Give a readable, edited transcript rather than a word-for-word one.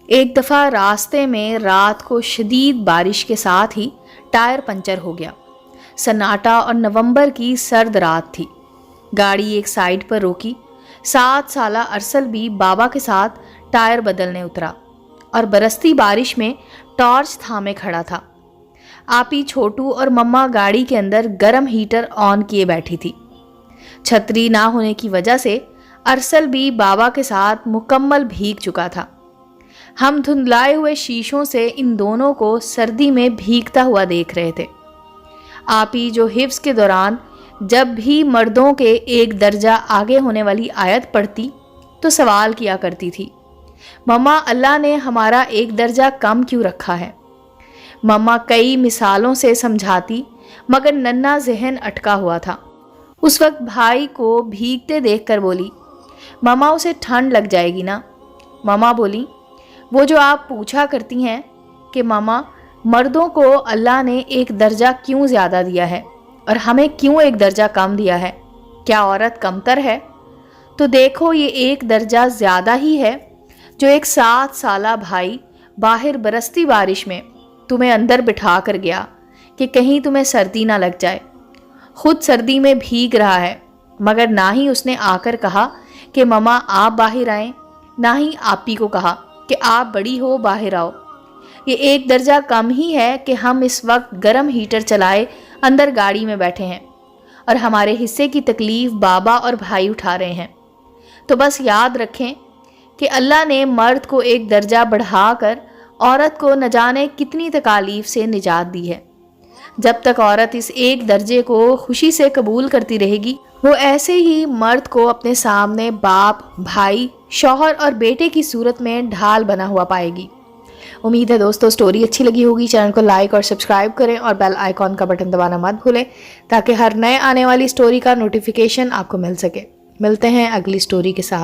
ایک دفعہ راستے میں رات کو شدید بارش کے ساتھ ہی ٹائر پنچر ہو گیا۔ سناٹا اور نومبر کی سرد رات تھی۔ گاڑی ایک سائیڈ پر روکی۔ 7 سالہ ارسل بھی بابا کے ساتھ ٹائر بدلنے اترا اور برستی بارش میں ٹارچ تھامے کھڑا تھا۔ آپی، چھوٹو اور مما گاڑی کے اندر گرم ہیٹر آن کیے بیٹھی تھی۔ چھتری نہ ہونے کی وجہ سے ارسل بھی بابا کے ساتھ مکمل بھیگ چکا تھا۔ ہم دھندلائے ہوئے شیشوں سے ان دونوں کو سردی میں بھیگتا ہوا دیکھ رہے تھے۔ آپی، جو حفظ کے دوران جب بھی مردوں کے ایک درجہ آگے ہونے والی آیت پڑھتی تو سوال کیا کرتی تھی، مما، اللہ نے ہمارا ایک درجہ کم کیوں رکھا ہے؟ مما کئی مثالوں سے سمجھاتی مگر ننھا ذہن اٹکا ہوا تھا۔ اس وقت بھائی کو بھیگتے دیکھ کر بولی، مما اسے ٹھنڈ لگ جائے گی نا؟ مما بولی، وہ جو آپ پوچھا کرتی ہیں کہ مما مردوں کو اللہ نے ایک درجہ کیوں زیادہ دیا ہے اور ہمیں کیوں ایک درجہ کم دیا ہے؟ کیا عورت کمتر ہے؟ تو دیکھو یہ ایک درجہ زیادہ ہی ہے جو ایک 7 سالہ بھائی باہر برستی بارش میں تمہیں اندر بٹھا کر گیا کہ کہیں تمہیں سردی نہ لگ جائے۔ خود سردی میں بھیگ رہا ہے مگر نہ ہی اس نے آ کر کہا کہ مما آپ باہر آئیں، نہ ہی آپی کو کہا کہ آپ بڑی ہو باہر آؤ۔ یہ ایک درجہ کم ہی ہے کہ ہم اس وقت گرم ہیٹر چلائے اندر گاڑی میں بیٹھے ہیں اور ہمارے حصے کی تکلیف بابا اور بھائی اٹھا رہے ہیں۔ تو بس یاد رکھیں کہ اللہ نے مرد کو ایک درجہ بڑھا کر عورت کو نہ جانے کتنی تکالیف سے نجات دی ہے۔ جب تک عورت اس ایک درجے کو خوشی سے قبول کرتی رہے گی، وہ ایسے ہی مرد کو اپنے سامنے باپ، بھائی، شوہر اور بیٹے کی صورت میں ڈھال بنا ہوا پائے گی۔ امید ہے دوستو سٹوری اچھی لگی ہوگی۔ چینل کو لائک اور سبسکرائب کریں اور بیل آئیکن کا بٹن دبانا مت بھولیں تاکہ ہر نئے آنے والی سٹوری کا نوٹیفیکیشن آپ کو مل سکے۔ ملتے ہیں اگلی سٹوری کے ساتھ۔